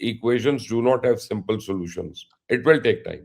equations do not have simple solutions. It will take time.